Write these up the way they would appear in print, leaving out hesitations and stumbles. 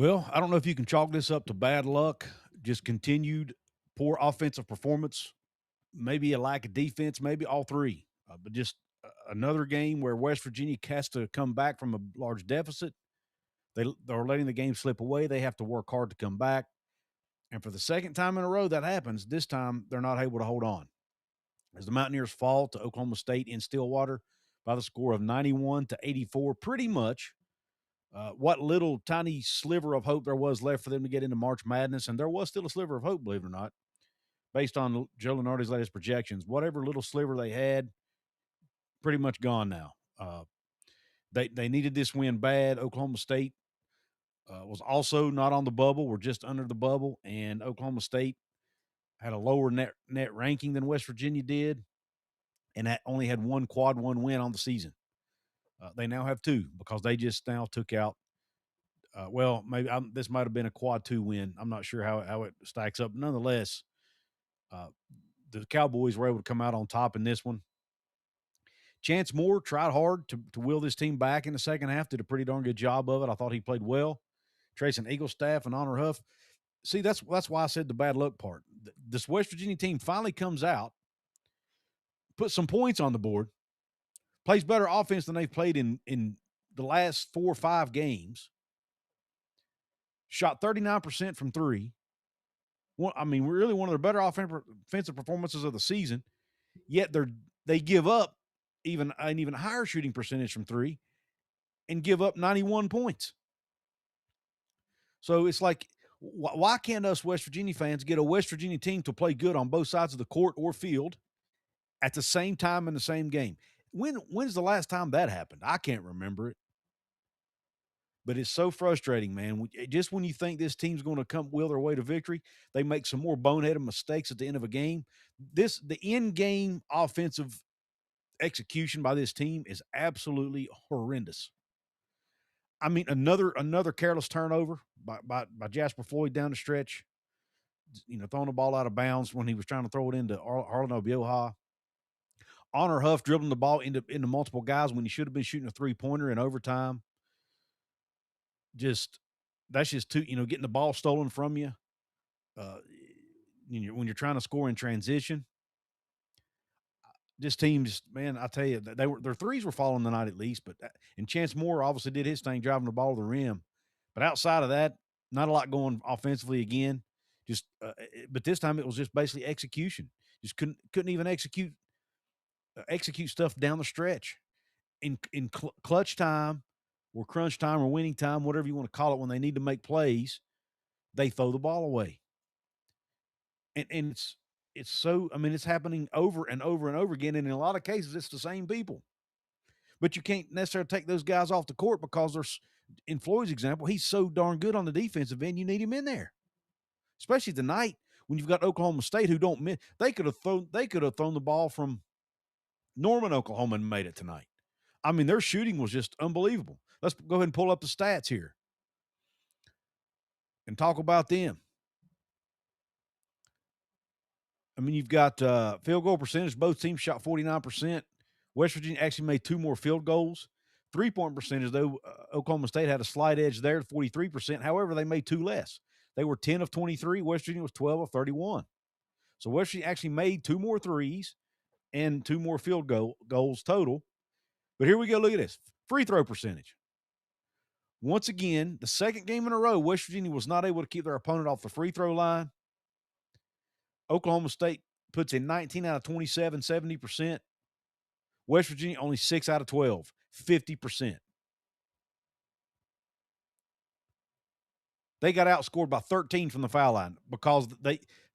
Well, I don't know if you can chalk this up to bad luck, just continued poor offensive performance, maybe a lack of defense, maybe all three. But just another game where West Virginia has to come back from a large deficit. They're letting the game slip away. They have to work hard to come back. And for the second time in a row that happens, this time they're not able to hold on. As the Mountaineers fall to Oklahoma State in Stillwater by the score of 91-84, pretty much what little tiny sliver of hope there was left for them to get into March Madness, and there was still a sliver of hope, believe it or not, based on Joe Lunardi's latest projections. Whatever little sliver they had, pretty much gone now. They needed this win bad. Oklahoma State was also not on the bubble. We're just under the bubble, and Oklahoma State had a lower net ranking than West Virginia did, and only had one quad one win on the season. They now have two because they just now took out. Well, maybe this might have been a quad two win. I'm not sure how it stacks up. Nonetheless, uh, the Cowboys were able to come out on top in this one. Chance Moore tried hard to will this team back in the second half, did a pretty darn good job of it. I thought he played well. Trayson Eaglestaff and Honor Huff. See, that's why I said the bad luck part. This West Virginia team finally comes out, puts some points on the board, plays better offense than they've played in the last 4 or 5 games, shot 39% from three. Really one of their better offensive performances of the season, yet they give up even an even higher shooting percentage from three and give up 91 points. So it's like, why can't us West Virginia fans get a West Virginia team to play good on both sides of the court or field at the same time in the same game? When's the last time that happened? I can't remember it. But it's so frustrating, man. Just when you think this team's going to come will their way to victory, they make some more boneheaded mistakes at the end of a game. The in-game offensive execution by this team is absolutely horrendous. I mean, another careless turnover by Jasper Floyd down the stretch. Throwing the ball out of bounds when he was trying to throw it into Harlan Obioha. Honor Huff dribbling the ball into multiple guys when he should have been shooting a three-pointer in overtime. That's just too, getting the ball stolen from you. When you're trying to score in transition. This team man, I tell you, their threes were falling tonight at least, and Chance Moore obviously did his thing driving the ball to the rim. But outside of that, not a lot going offensively again. But this time it was just basically execution. Just couldn't even execute stuff down the stretch in clutch time or crunch time or winning time, whatever you want to call it, when they need to make plays, they throw the ball away. And it's so, it's happening over and over and over again. And in a lot of cases, it's the same people. But you can't necessarily take those guys off the court because in Floyd's example, he's so darn good on the defensive end, you need him in there. Especially tonight when you've got Oklahoma State who don't miss. They could have thrown the ball from Norman, Oklahoma, and made it tonight. Their shooting was just unbelievable. Let's go ahead and pull up the stats here and talk about them. You've got field goal percentage. Both teams shot 49%. West Virginia actually made 2 more field goals. 3-point percentage, though, Oklahoma State had a slight edge there, 43%. However, they made 2 less. They were 10 of 23. West Virginia was 12 of 31. So West Virginia actually made 2 more threes and 2 more field goals total. But here we go. Look at this. Free throw percentage. Once again, the second game in a row, West Virginia was not able to keep their opponent off the free throw line. Oklahoma State puts in 19 out of 27, 70%. West Virginia only 6 out of 12, 50%. They got outscored by 13 from the foul line because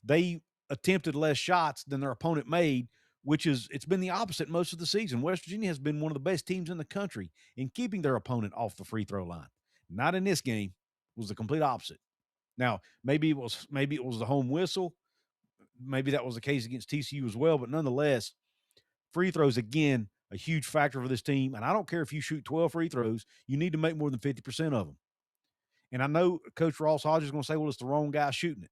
they attempted less shots than their opponent made, it's been the opposite most of the season. West Virginia has been one of the best teams in the country in keeping their opponent off the free throw line. Not in this game. It was the complete opposite. Now, maybe it was the home whistle. Maybe that was the case against TCU as well, but nonetheless, free throws, again, a huge factor for this team. And I don't care if you shoot 12 free throws, you need to make more than 50% of them. And I know Coach Ross Hodges is going to say, well, it's the wrong guy shooting it.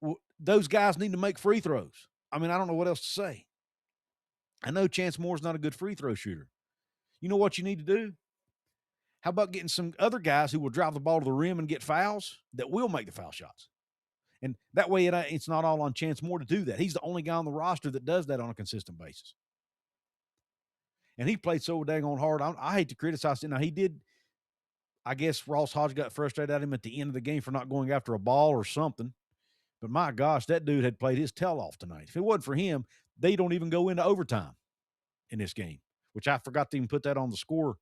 Well, those guys need to make free throws. I don't know what else to say. I know Chance Moore's not a good free throw shooter. You know what you need to do? How about getting some other guys who will drive the ball to the rim and get fouls that will make the foul shots? And that way it's not all on Chance Moore to do that. He's the only guy on the roster that does that on a consistent basis. And he played so dang on hard. I hate to criticize it. Now, he did, I guess Ross Hodge got frustrated at him at the end of the game for not going after a ball or something. But my gosh, that dude had played his tail off tonight. If it wasn't for him, they don't even go into overtime in this game, which I forgot to even put that on the score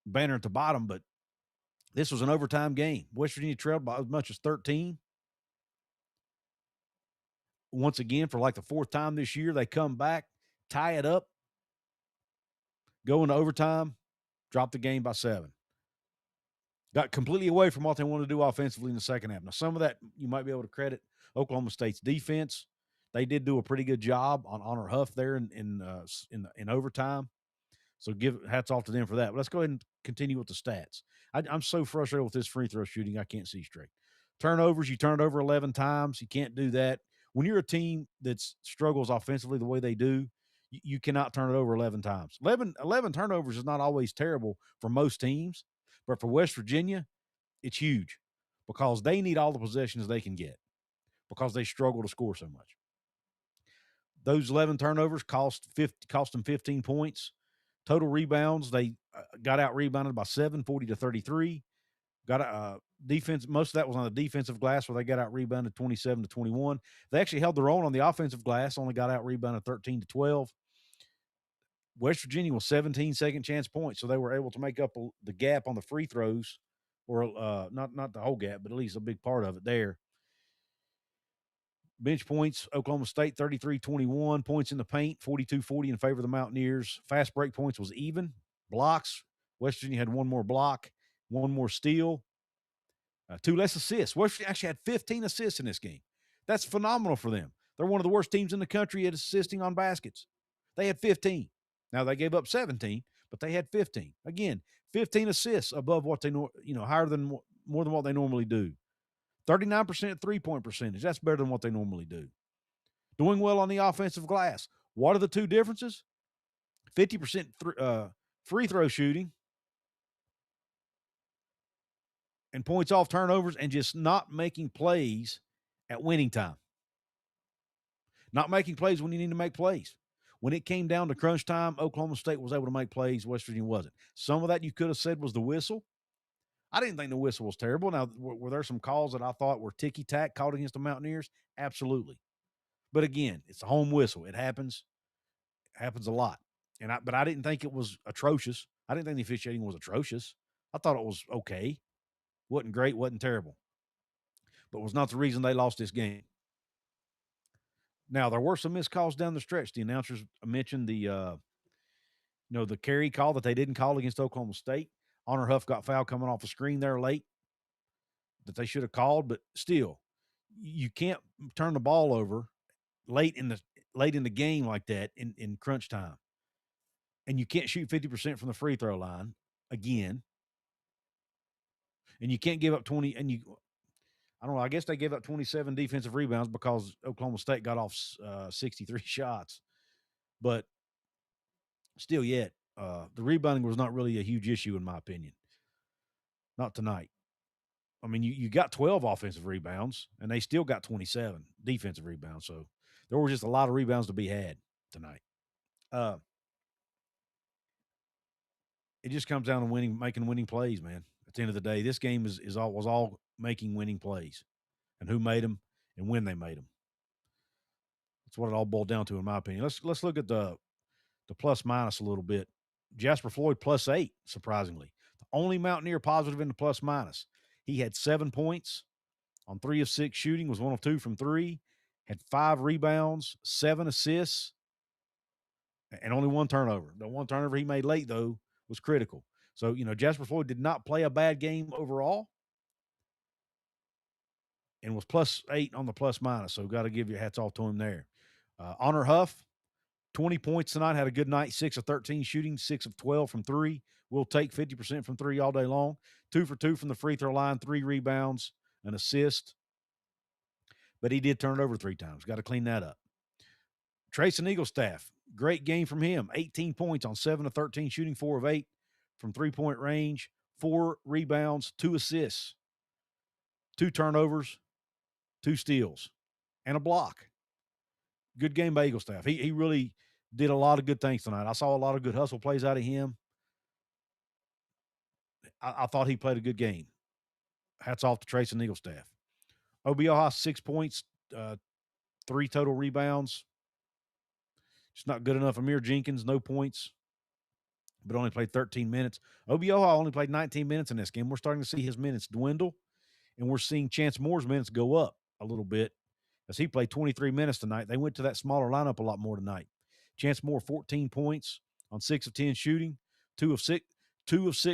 banner at the bottom. But this was an overtime game. West Virginia trailed by as much as 13. Once again, for like the fourth time this year, they come back, tie it up, go into overtime, drop the game by 7. Got completely away from what they wanted to do offensively in the second half. Now, some of that you might be able to credit Oklahoma State's defense. They did do a pretty good job on Honor Huff there in overtime. So give hats off to them for that. But let's go ahead and continue with the stats. I'm so frustrated with this free throw shooting, I can't see straight. Turnovers, you turn it over 11 times. You can't do that. When you're a team that struggles offensively the way they do, you cannot turn it over 11 times. 11 turnovers is not always terrible for most teams, but for West Virginia, it's huge because they need all the possessions they can get because they struggle to score so much. Those 11 turnovers cost them 15 points. Total rebounds, they got out-rebounded by 7, 40-33. Got defense. Most of that was on the defensive glass where they got out-rebounded 27-21. They actually held their own on the offensive glass, only got out-rebounded 13-12. West Virginia was 17 second-chance points, so they were able to make up the gap on the free throws, or not the whole gap, but at least a big part of it there. Bench points, Oklahoma State 33-21. Points in the paint, 42-40 in favor of the Mountaineers. Fast break points was even. Blocks, West Virginia had one more block, one more steal, 2 less assists. West Virginia actually had 15 assists in this game. That's phenomenal for them. They're one of the worst teams in the country at assisting on baskets. They had 15. Now, they gave up 17, but they had 15. Again, 15 assists above what they higher than more than what they normally do. 39% three-point percentage. That's better than what they normally do. Doing well on the offensive glass. What are the two differences? 50% free throw shooting and points off turnovers and just not making plays at winning time. Not making plays when you need to make plays. When it came down to crunch time, Oklahoma State was able to make plays. West Virginia wasn't. Some of that you could have said was the whistle. I didn't think the whistle was terrible. Now, were there some calls that I thought were ticky-tack called against the Mountaineers? Absolutely. But again, it's a home whistle. It happens. It happens a lot. But I didn't think it was atrocious. I didn't think the officiating was atrocious. I thought it was okay. Wasn't great, wasn't terrible. But was not the reason they lost this game. Now, there were some missed calls down the stretch. The announcers mentioned the carry call that they didn't call against Oklahoma State. Honor Huff got fouled coming off the screen there late that they should have called, but still, you can't turn the ball over late in the game like that in crunch time. And you can't shoot 50% from the free throw line again. And you can't give up 20 and I don't know, I guess they gave up 27 defensive rebounds because Oklahoma State got off 63 shots. But still yet, the rebounding was not really a huge issue in my opinion. Not tonight. I mean, you got 12 offensive rebounds, and they still got 27 defensive rebounds. So there was just a lot of rebounds to be had tonight. It just comes down to making winning plays, man. At the end of the day, this game was all making winning plays, and who made them and when they made them. That's what it all boiled down to, in my opinion. Let's look at the plus minus a little bit. Jasper Floyd +8, surprisingly. The only Mountaineer positive in the plus minus. He had 7 points on 3 of 6 shooting, was 1 of 2 from 3, had 5 rebounds, 7 assists, and only 1 turnover. The 1 turnover he made late, though, was critical. So, Jasper Floyd did not play a bad game overall and was +8 on the plus minus. So, got to give your hats off to him there. Honor Huff, 20 points tonight, had a good night, 6 of 13 shooting, 6 of 12 from 3. We'll take 50% from 3 all day long. 2 for 2 from the free throw line, 3 rebounds, an assist. But he did turn it over 3 times. Got to clean that up. Trayson Eaglestaff, great game from him. 18 points on 7 of 13 shooting, 4 of 8 from 3-point range, 4 rebounds, 2 assists, 2 turnovers, 2 steals, and a block. Good game by Eagle staff. He really did a lot of good things tonight. I saw a lot of good hustle plays out of him. I thought he played a good game. Hats off to Trace and Eagle staff. Oklahoma 6 points, 3 total rebounds. It's not good enough. Amir Jenkins, no points, but only played 13 minutes. Oklahoma only played 19 minutes in this game. We're starting to see his minutes dwindle, and we're seeing Chance Moore's minutes go up a little bit as he played 23 minutes tonight. They went to that smaller lineup a lot more tonight. Chance Moore, 14 points on 6 of 10 shooting, 2 of 6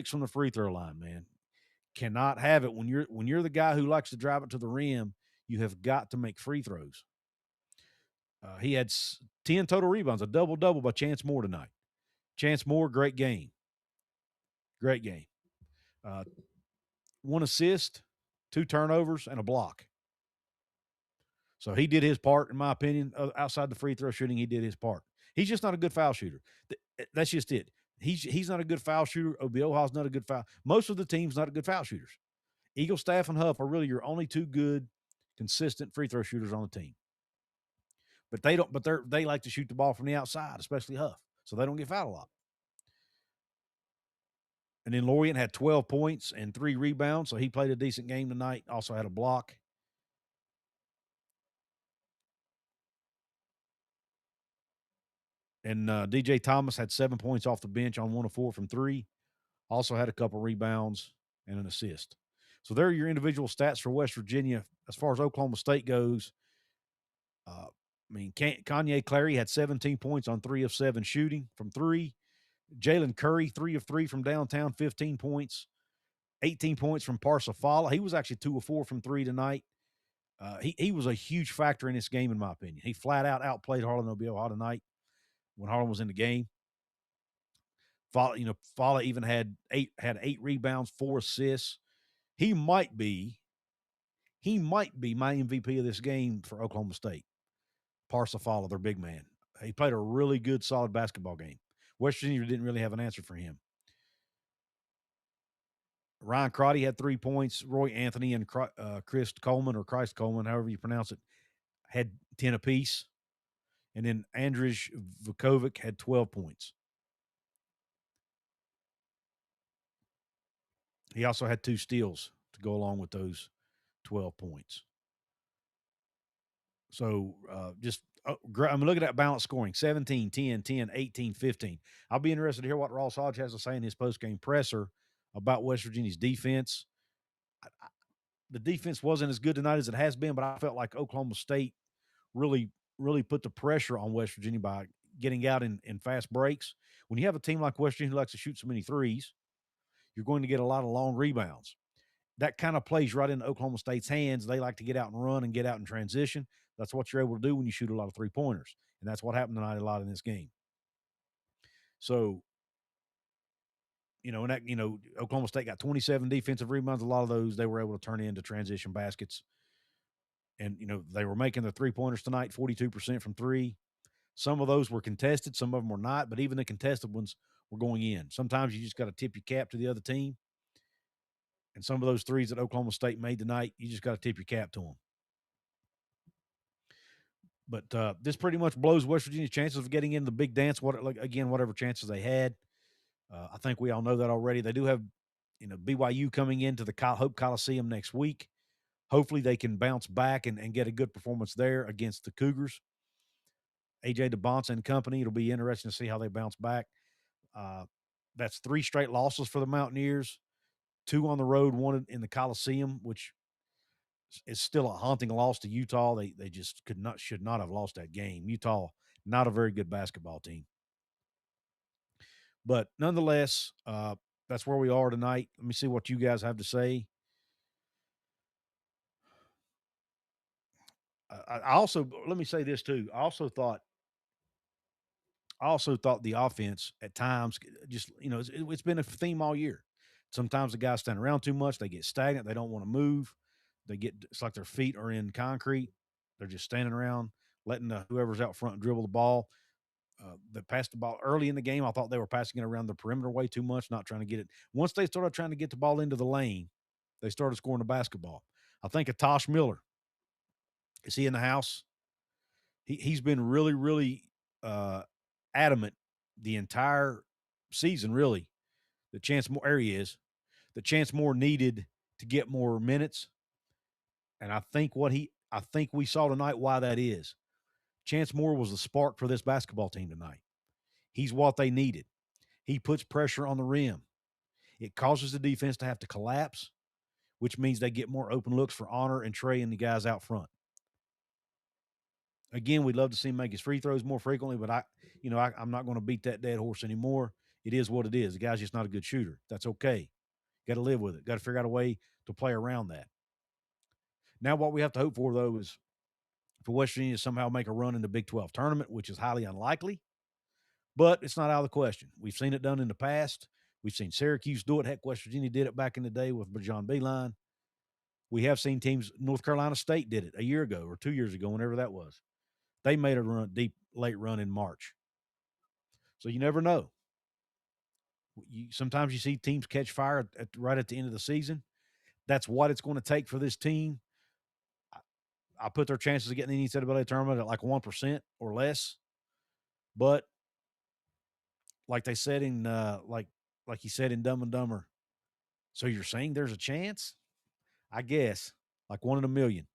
from the free throw line, man. Cannot have it when you're the guy who likes to drive it to the rim. You have got to make free throws. He had 10 total rebounds, a double-double by Chance Moore tonight. Chance Moore, great game. Great game. 1 assist, 2 turnovers, and a block. So he did his part, in my opinion. Outside the free throw shooting, he did his part. He's just not a good foul shooter. That's just it. He's not a good foul shooter. Oklahom's not a good foul. Most of the team's not a good foul shooters. Eagle staff and Huff are really your only 2 good, consistent free throw shooters on the team. But they don't. But they like to shoot the ball from the outside, especially Huff. So they don't get fouled a lot. And then Lorient had 12 points and 3 rebounds, so he played a decent game tonight. Also had a block. And DJ Thomas had 7 points off the bench on 1 of 4 from 3. Also had a couple rebounds and an assist. So there are your individual stats for West Virginia. As far as Oklahoma State goes, Kanye Clary had 17 points on 3 of 7 shooting from 3. Jalen Curry, 3 of 3 from downtown, 15 points. 18 points from Parsifala. He was actually 2 of 4 from 3 tonight. He was a huge factor in this game, in my opinion. He flat out outplayed Harlan Oklahoma tonight when Harlan was in the game. Fala even had 8 rebounds, 4 assists. He might be my MVP of this game for Oklahoma State. Parsifala, their big man. He played a really good, solid basketball game. West Virginia didn't really have an answer for him. Ryan Crotty had 3 points. Roy Anthony and Chris Coleman, or Christ Coleman, however you pronounce it, had 10 apiece. And then Andrzej Vukovic had 12 points. He also had 2 steals to go along with those 12 points. So I'm looking at balanced scoring, 17, 10, 10, 18, 15. I'll be interested to hear what Ross Hodge has to say in his postgame presser about West Virginia's defense. The defense wasn't as good tonight as it has been, but I felt like Oklahoma State really put the pressure on West Virginia by getting out in fast breaks. When you have a team like West Virginia who likes to shoot so many threes, you're going to get a lot of long rebounds. That kind of plays right into Oklahoma State's hands. They like to get out and run and get out in transition. That's what you're able to do when you shoot a lot of three-pointers. And that's what happened tonight a lot in this game. So, Oklahoma State got 27 defensive rebounds. A lot of those they were able to turn into transition baskets. And, they were making their three-pointers tonight, 42% from 3. Some of those were contested. Some of them were not. But even the contested ones were going in. Sometimes you just got to tip your cap to the other team. And some of those threes that Oklahoma State made tonight, you just got to tip your cap to them. But this pretty much blows West Virginia's chances of getting in the big dance, whatever chances they had. I think we all know that already. They do have, BYU coming into the Hope Coliseum next week. Hopefully they can bounce back and get a good performance there against the Cougars. A.J. DeBonce and company, it'll be interesting to see how they bounce back. That's 3 straight losses for the Mountaineers. 2 on the road, 1 in the Coliseum, which is still a haunting loss to Utah. They just should not have lost that game. Utah, not a very good basketball team. But nonetheless, that's where we are tonight. Let me see what you guys have to say. Let me say this too. I also thought the offense at times just, it's been a theme all year. Sometimes the guys stand around too much. They get stagnant. They don't want to move. It's like their feet are in concrete. They're just standing around, letting whoever's out front dribble the ball. that passed the ball early in the game. I thought they were passing it around the perimeter way too much, not trying to get it. Once they started trying to get the ball into the lane, they started scoring the basketball. I think of Tosh Miller. Is he in the house? He's been really, really adamant the entire season, really. The Chance Moore area is the Chance Moore needed to get more minutes. And I think we saw tonight why that is. Chance Moore was the spark for this basketball team tonight. He's what they needed. He puts pressure on the rim. It causes the defense to have to collapse, which means they get more open looks for Honor and Trey and the guys out front. Again, we'd love to see him make his free throws more frequently, but I'm not going to beat that dead horse anymore. It is what it is. The guy's just not a good shooter. That's okay. Got to live with it. Got to figure out a way to play around that. Now, what we have to hope for, though, is for West Virginia to somehow make a run in the Big 12 tournament, which is highly unlikely, but it's not out of the question. We've seen it done in the past. We've seen Syracuse do it. Heck, West Virginia did it back in the day with John Beilein. We have seen teams, North Carolina State did it a year ago or 2 years ago, whenever that was. They made a late run in March. So you never know. Sometimes you see teams catch fire right at the end of the season. That's what it's going to take for this team. I put their chances of getting the NCAA tournament at like 1% or less. But like they said in like he said in Dumb and Dumber, so you're saying there's a chance? I guess like 1 in a million.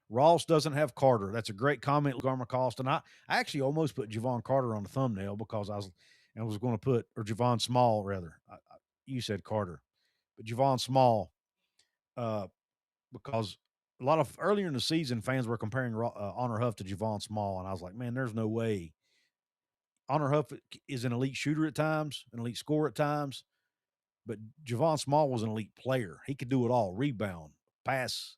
Ross doesn't have Carter. That's a great comment, Garma Cost. And I actually almost put Javon Carter on the thumbnail because I was going to put, or Javon Small rather. You said Carter, but Javon Small, because a lot of earlier in the season fans were comparing Honor Huff to Javon Small, and I was like, man, there's no way. Honor Huff is an elite shooter at times, an elite scorer at times, but Javon Small was an elite player. He could do it all: rebound, pass,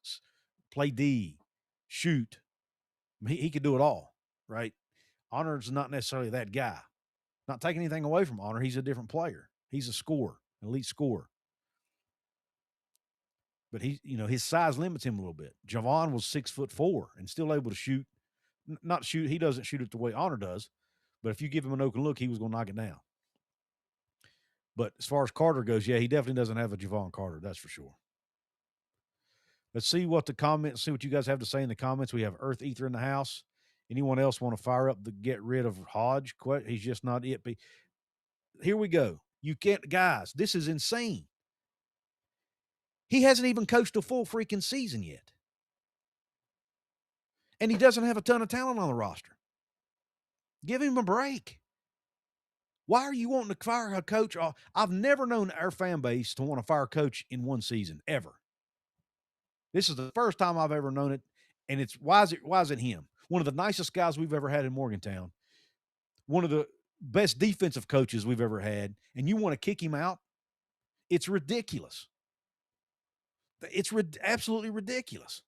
play D, shoot. He could do it all, right? Honor's not necessarily that guy. Not taking anything away from Honor. He's a different player. He's a scorer, an elite scorer. But his size limits him a little bit. Javon was 6'4" and still able to shoot. Not shoot. He doesn't shoot it the way Honor does. But if you give him an open look, he was going to knock it down. But as far as Carter goes, yeah, he definitely doesn't have a Javon Carter. That's for sure. Let's see what you guys have to say in the comments. We have Earth Ether in the house. Anyone else want to fire up the get rid of Hodge? He's just not it. Here we go. You can't, guys, this is insane. He hasn't even coached a full freaking season yet. And he doesn't have a ton of talent on the roster. Give him a break. Why are you wanting to fire a coach? I've never known our fan base to want to fire a coach in one season, ever. This is the first time I've ever known it. And why is it him? One of the nicest guys we've ever had in Morgantown. One of the best defensive coaches we've ever had. And you want to kick him out? It's ridiculous. It's absolutely ridiculous.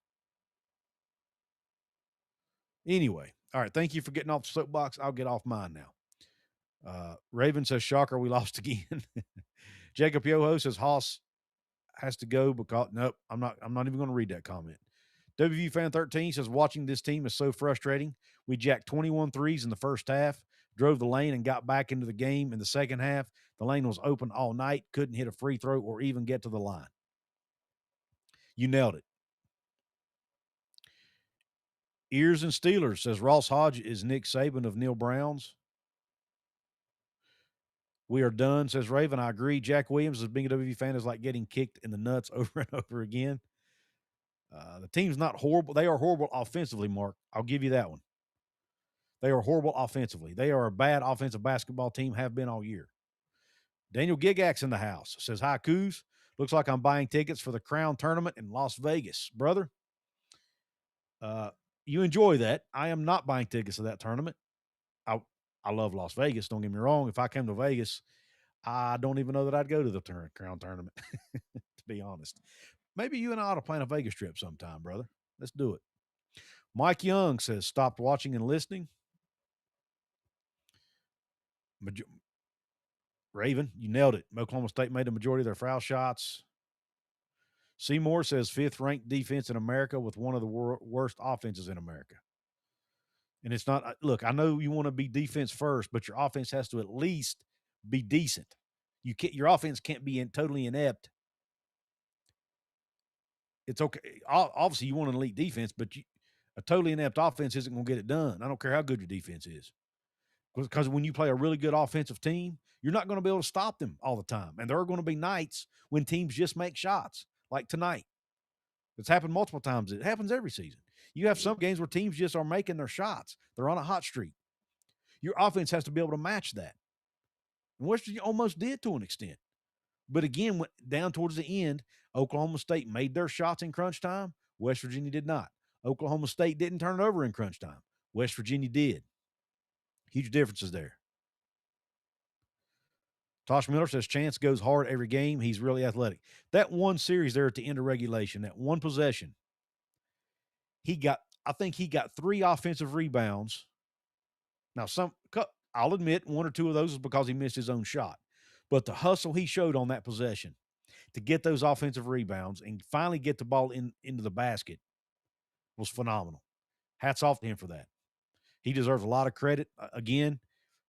Anyway, all right. Thank you for getting off the soapbox. I'll get off mine now. Raven says, shocker, we lost again. Jacob Yoho says, Haas has to go because nope, I'm not even going to read that comment. WVU Fan 13 says, watching this team is so frustrating. We jacked 21 threes in the first half, drove the lane and got back into the game in the second half. The lane was open all night, couldn't hit a free throw or even get to the line. You nailed it. Ears and Steelers says, Ross Hodge is Nick Saban of Neil Brown's. We are done, says Raven. I agree. Jack Williams, as being a WVU fan, is like getting kicked in the nuts over and over again. The team's not horrible. They are horrible offensively, Mark. I'll give you that one. They are horrible offensively. They are a bad offensive basketball team, have been all year. Daniel Gigax in the house says, hi, Couz. Looks like I'm buying tickets for the Crown Tournament in Las Vegas. Brother, you enjoy that. I am not buying tickets to that tournament. I love Las Vegas. Don't get me wrong. If I came to Vegas, I don't even know that I'd go to the Crown Tournament, to be honest. Maybe you and I ought to plan a Vegas trip sometime, brother. Let's do it. Mike Young says, stopped watching and listening. Raven, you nailed it. Oklahoma State made the majority of their foul shots. Seymour says, 5th-ranked defense in America with one of the worst offenses in America. And it's not, look, I know you want to be defense first, but your offense has to at least be decent. Your offense can't be totally inept. It's okay. Obviously, you want an elite defense, but a totally inept offense isn't going to get it done. I don't care how good your defense is. Because when you play a really good offensive team, you're not going to be able to stop them all the time. And there are going to be nights when teams just make shots, like tonight. It's happened multiple times. It happens every season. You have some games where teams just are making their shots. They're on a hot streak. Your offense has to be able to match that. And West Virginia almost did to an extent. But again, down towards the end, Oklahoma State made their shots in crunch time. West Virginia did not. Oklahoma State didn't turn it over in crunch time. West Virginia did. Huge differences there. Tosh Miller says Chance goes hard every game. He's really athletic. That one series there at the end of regulation, that one possession, I think he got 3 offensive rebounds. Now, I'll admit one or two of those is because he missed his own shot. But the hustle he showed on that possession to get those offensive rebounds and finally get the ball into the basket was phenomenal. Hats off to him for that. He deserves a lot of credit. Again,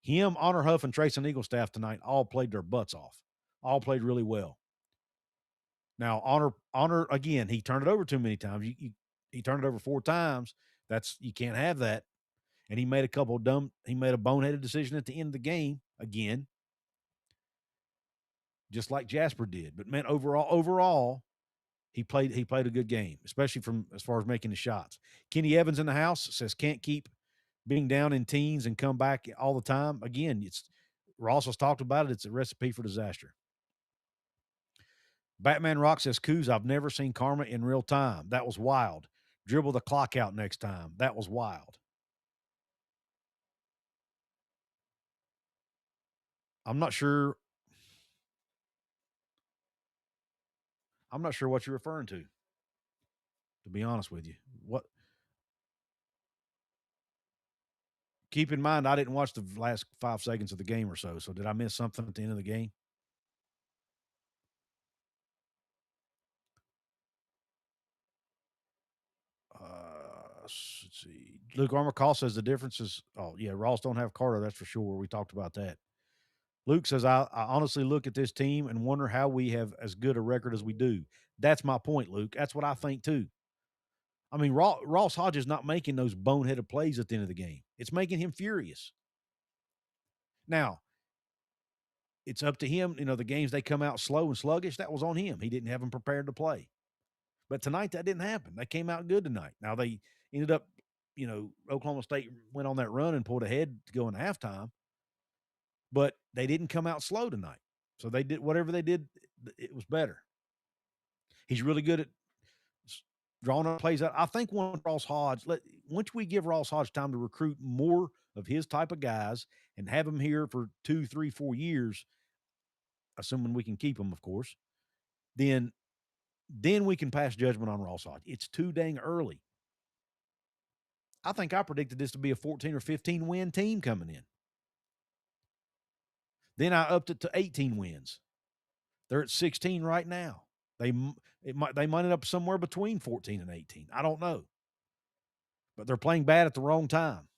him, Honor Huff, and Trace and Eaglestaff tonight all played their butts off. All played really well. Now, Honor again, he turned it over too many times. He turned it over 4 times. You can't have that. And he made a boneheaded decision at the end of the game again, just like Jasper did. But man, overall, he played a good game, especially from as far as making the shots. Kenny Evans in the house says can't keep being down in teens and come back all the time. Again, Ross has talked about it. It's a recipe for disaster. Batman Rock says, Couz, I've never seen Karma in real time. That was wild. Dribble the clock out next time. That was wild. I'm not sure what you're referring to be honest with you. Keep in mind, I didn't watch the last 5 seconds of the game or so. So did I miss something at the end of the game? Let's see. Luke Armacall says the difference is, Ross don't have Carter. That's for sure. We talked about that. Luke says, I honestly look at this team and wonder how we have as good a record as we do. That's my point, Luke. That's what I think too. I mean, Ross Hodge is not making those boneheaded plays at the end of the game. It's making him furious. Now, it's up to him. The games they come out slow and sluggish, that was on him. He didn't have them prepared to play. But tonight, that didn't happen. They came out good tonight. Now, they ended up, Oklahoma State went on that run and pulled ahead to go in halftime. But they didn't come out slow tonight. So they did whatever they did, it was better. He's really good at drawing up plays out. I think once we give Ross Hodge time to recruit more of his type of guys and have him here for 2, 3, 4 years, assuming we can keep him, of course, then we can pass judgment on Ross Hodge. It's too dang early. I think I predicted this to be a 14 or 15 win team coming in. Then I upped it to 18 wins. They're at 16 right now. They might end up somewhere between 14 and 18. I don't know. But they're playing bad at the wrong time.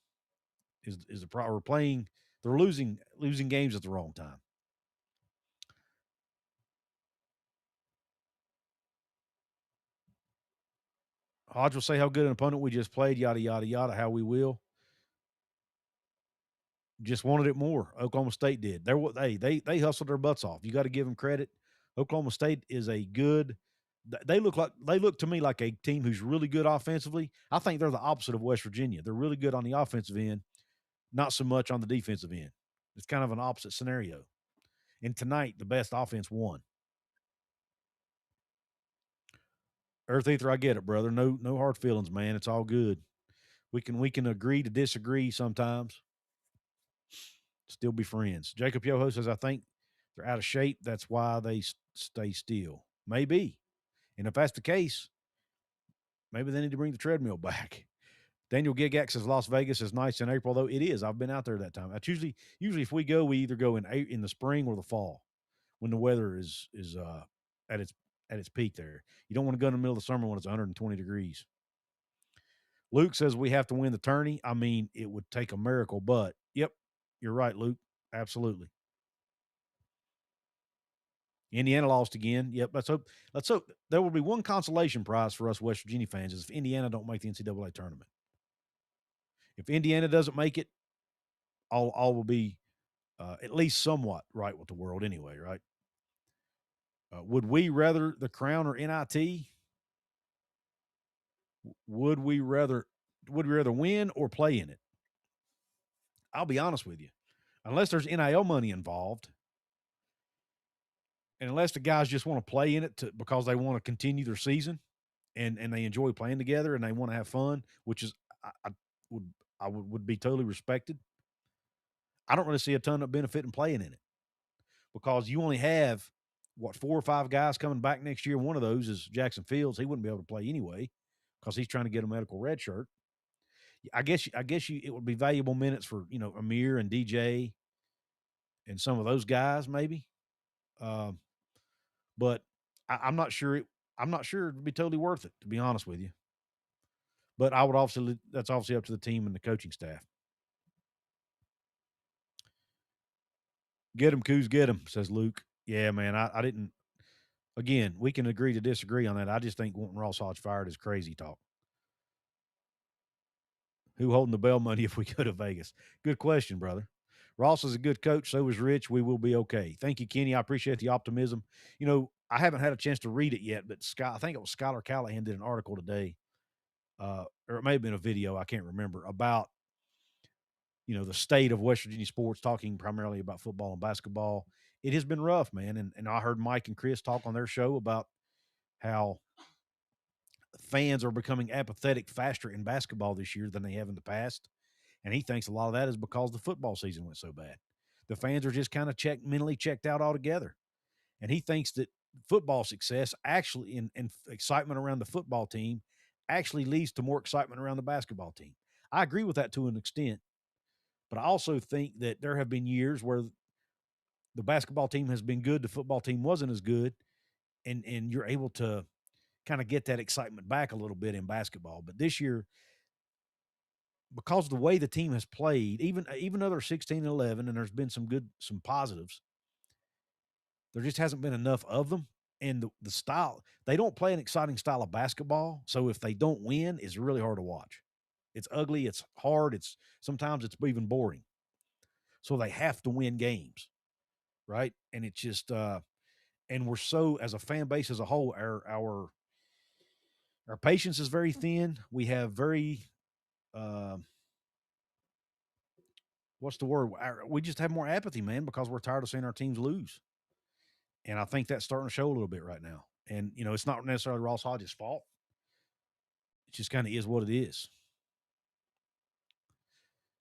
Is the problem? They're losing games at the wrong time. Hodge will say how good an opponent we just played, yada, yada, yada, how we will. Just wanted it more. Oklahoma State did. They hustled their butts off. You got to give them credit. Oklahoma State is a good – they look to me like a team who's really good offensively. I think they're the opposite of West Virginia. They're really good on the offensive end, not so much on the defensive end. It's kind of an opposite scenario. And tonight, the best offense won. Earth Ether, I get it, brother. No hard feelings, man. It's all good. We can agree to disagree sometimes. Still be friends. Jacob Yoho says, I think they're out of shape. That's why they stay still. Maybe. And if that's the case, maybe they need to bring the treadmill back. Daniel Gigak says Las Vegas is nice in April, though it is. I've been out there that time. That's usually if we go, we either go in the spring or the fall when the weather is at its peak there. You don't want to go in the middle of the summer when it's 120 degrees. Luke says we have to win the tourney. I mean, it would take a miracle, but yep, you're right, Luke. Absolutely. Indiana lost again. Yep. Let's hope. Let's hope there will be one consolation prize for us West Virginia fans is if Indiana don't make the NCAA tournament. If Indiana doesn't make it, all will be at least somewhat right with the world anyway, right? Would we rather the crown or NIT? Would we rather win or play in it? I'll be honest with you. Unless there's NIL money involved, and unless the guys just want to play in it because they want to continue their season and they enjoy playing together and they want to have fun, which is I would would be totally respected. I don't really see a ton of benefit in playing in it because you only have what 4 or 5 guys coming back next year. One of those is Jackson Fields. He wouldn't be able to play anyway because he's trying to get a medical red shirt. It would be valuable minutes for Amir and DJ and some of those guys maybe. Um, but I'm not sure I'm not sure it'd be totally worth it, to be honest with you. But I would obviously that's obviously up to the team and the coaching staff. Get him, Couz, get him, says Luke. Yeah, man, I didn't. Again, we can agree to disagree on that. I just think wanting Ross Hodge fired is crazy talk. Who holding the bail money if we go to Vegas? Good question, brother. Ross is a good coach. So is Rich. We will be okay. Thank you, Kenny. I appreciate the optimism. I haven't had a chance to read it yet, but I think it was Skylar Callahan did an article today, or it may have been a video. I can't remember about the state of West Virginia sports, talking primarily about football and basketball. It has been rough, man. And I heard Mike and Chris talk on their show about how fans are becoming apathetic faster in basketball this year than they have in the past. And he thinks a lot of that is because the football season went so bad. The fans are just kind of mentally checked out altogether. And he thinks that football success actually and excitement around the football team actually leads to more excitement around the basketball team. I agree with that to an extent, but I also think that there have been years where the basketball team has been good, the football team wasn't as good, and you're able to kind of get that excitement back a little bit in basketball. But this year, because of the way the team has played, even though they're 16-11 and there's been some positives, there just hasn't been enough of them. And the style, they don't play an exciting style of basketball. So if they don't win, it's really hard to watch. It's ugly, it's hard, sometimes it's even boring. So they have to win games, right? And it's just and we're so, as a fan base as a whole, our patience is very thin. We have very what's the word? We just have more apathy, man, because we're tired of seeing our teams lose. And I think that's starting to show a little bit right now. And it's not necessarily Ross Hodges' fault. It just kind of is what it is.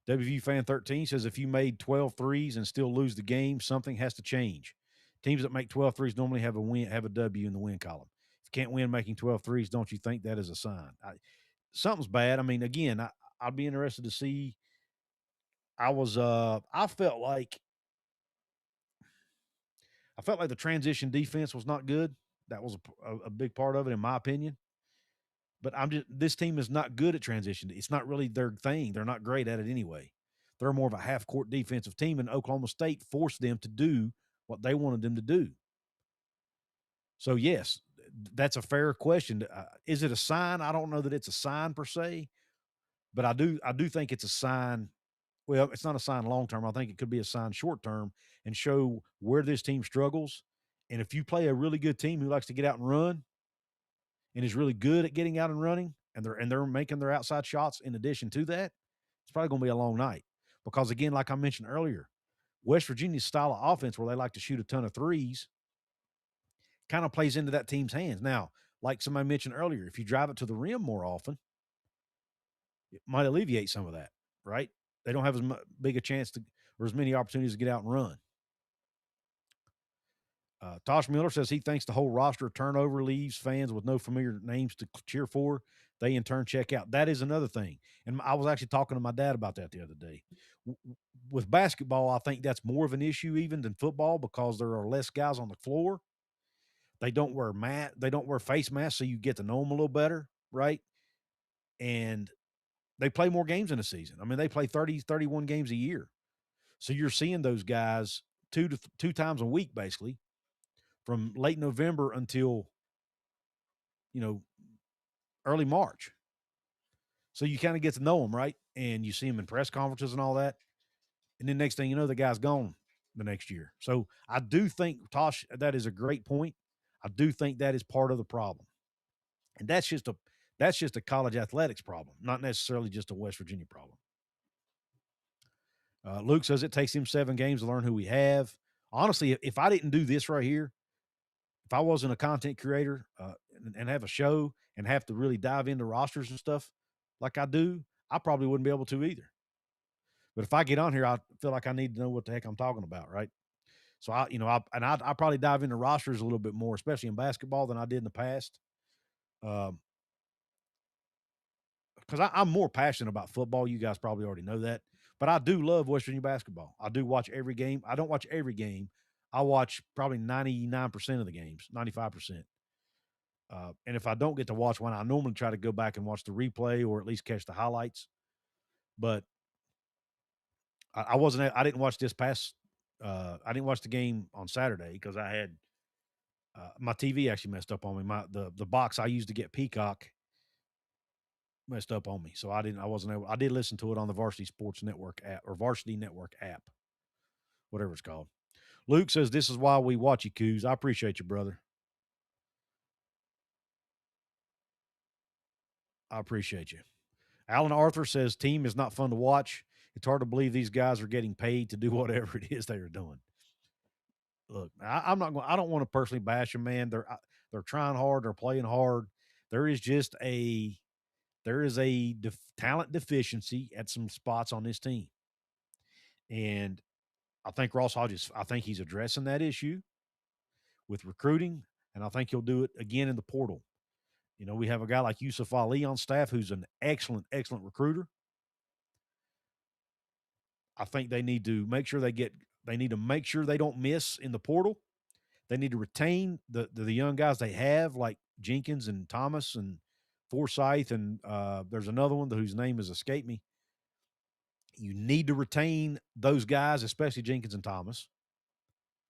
WVU fan 13 says if you made 12 threes and still lose the game, something has to change. Teams that make 12 threes normally have a W in the win column. If you can't win making 12 threes, don't you think that is a sign? Something's bad. I mean, again, I'd be interested to see. I felt like the transition defense was not good. That was a big part of it, in my opinion. But this team is not good at transition. It's not really their thing. They're not great at it anyway. They're more of a half court defensive team, and Oklahoma State forced them to do what they wanted them to do. So yes, that's a fair question. Is it a sign? I don't know that it's a sign per se, but I do think it's a sign. Well, it's not a sign long term. I think it could be a sign short term and show where this team struggles. And if you play a really good team who likes to get out and run and is really good at getting out and running, and they're making their outside shots in addition to that, it's probably going to be a long night. Because again, like I mentioned earlier, West Virginia's style of offense, where they like to shoot a ton of threes, kind of plays into that team's hands. Now, like somebody mentioned earlier, if you drive it to the rim more often, it might alleviate some of that, right? They don't have as big a chance to, or as many opportunities to get out and run. Tosh Miller says he thinks the whole roster turnover leaves fans with no familiar names to cheer for. They in turn check out. That is another thing. And I was actually talking to my dad about that the other day. With basketball, I think that's more of an issue even than football because there are less guys on the floor. They don't wear face masks, so you get to know them a little better, right? And they play more games in a season. I mean, they play 30, 31 games a year. So you're seeing those guys two times a week, basically, from late November until, you know, early March. So you kind of get to know them, right? And you see them in press conferences and all that. And then next thing you know, the guy's gone the next year. So I do think, Tosh, that is a great point. I do think that is part of the problem. And that's just a college athletics problem, not necessarily just a West Virginia problem. Luke says it takes him 7 games to learn who we have. Honestly, if I didn't do this right here, if I wasn't a content creator and have a show and have to really dive into rosters and stuff like I do, I probably wouldn't be able to either. But if I get on here, I feel like I need to know what the heck I'm talking about, right? So I probably dive into rosters a little bit more, especially in basketball, than I did in the past. Because I'm more passionate about football. You guys probably already know that. But I do love West Virginia basketball. I do watch every game. I don't watch every game. I watch probably 99% of the games, 95%. And if I don't get to watch one, I normally try to go back and watch the replay or at least catch the highlights. But I didn't watch this past I didn't watch the game on Saturday because I had my TV actually messed up on me. The box I used to get Peacock messed up on me. So I wasn't able. I did listen to it on the Varsity Sports Network app or Varsity Network app, whatever it's called. Luke says, this is why we watch you, Couz. I appreciate you, brother. I appreciate you. Alan Arthur says, team is not fun to watch. It's hard to believe these guys are getting paid to do whatever it is they are doing. Look, I don't want to personally bash them, man. They're trying hard. They're playing hard. There is a talent deficiency at some spots on this team. And I think Ross Hodges, I think he's addressing that issue with recruiting, and I think he'll do it again in the portal. You know, we have a guy like Yusuf Ali on staff who's an excellent, excellent recruiter. I think they need to make sure they don't miss in the portal. They need to retain the young guys they have, like Jenkins and Thomas and Forsyth, and there's another one whose name has escaped me. You need to retain those guys, especially Jenkins and Thomas,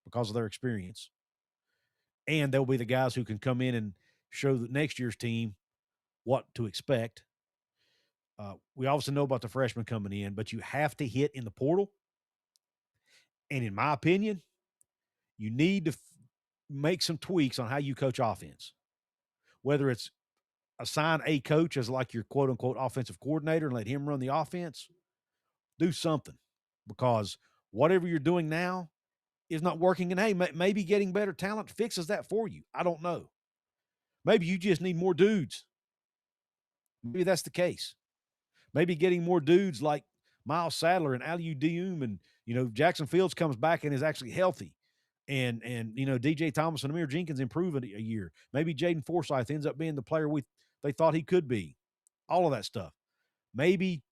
because of their experience. And they'll be the guys who can come in and show the next year's team what to expect. We obviously know about the freshmen coming in, but you have to hit in the portal. And in my opinion, you need to make some tweaks on how you coach offense, whether it's assign a coach as like your quote unquote offensive coordinator and let him run the offense. Do something, because whatever you're doing now is not working. And hey, maybe getting better talent fixes that for you. I don't know. Maybe you just need more dudes. Maybe that's the case. Maybe getting more dudes like Miles Sadler and Aliu Dioum and, Jackson Fields comes back and is actually healthy. And DJ Thomas and Amir Jenkins improve a year. Maybe Jaden Forsyth ends up being the player they thought he could be. All of that stuff. Maybe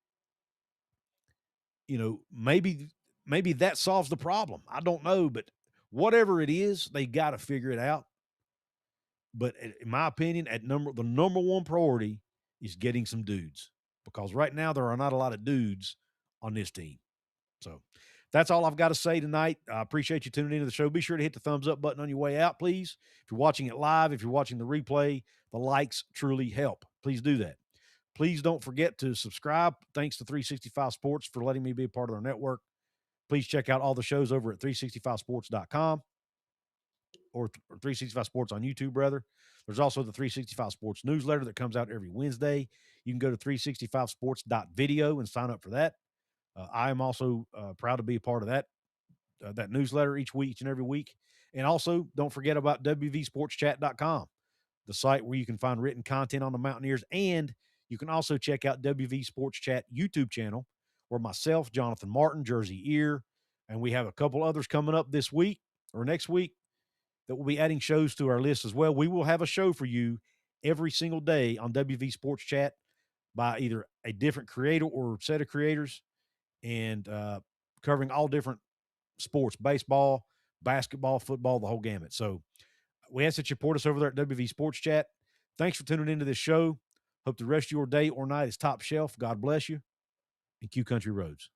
that solves the problem. I don't know, but whatever it is, they got to figure it out. But in my opinion, the number one priority is getting some dudes, because right now there are not a lot of dudes on this team. So that's all I've got to say tonight. I appreciate you tuning into the show. Be sure to hit the thumbs up button on your way out, please. If you're watching it live, if you're watching the replay, the likes truly help. Please do that. Please don't forget to subscribe. Thanks to 365 Sports for letting me be a part of their network. Please check out all the shows over at 365sports.com or 365 Sports on YouTube, brother. There's also the 365 Sports newsletter that comes out every Wednesday. You can go to 365sports.video and sign up for that. I am also proud to be a part of that newsletter each and every week. And also, don't forget about WVSportsChat.com, the site where you can find written content on the Mountaineers. And you can also check out WV Sports Chat YouTube channel, where myself, Jonathan Martin, Jersey Ear, and we have a couple others coming up this week or next week that will be adding shows to our list as well. We will have a show for you every single day on WV Sports Chat by either a different creator or set of creators, and covering all different sports: baseball, basketball, football, the whole gamut. So we ask that you support us over there at WV Sports Chat. Thanks for tuning into this show. Hope the rest of your day or night is top shelf. God bless you, and Q Country Roads.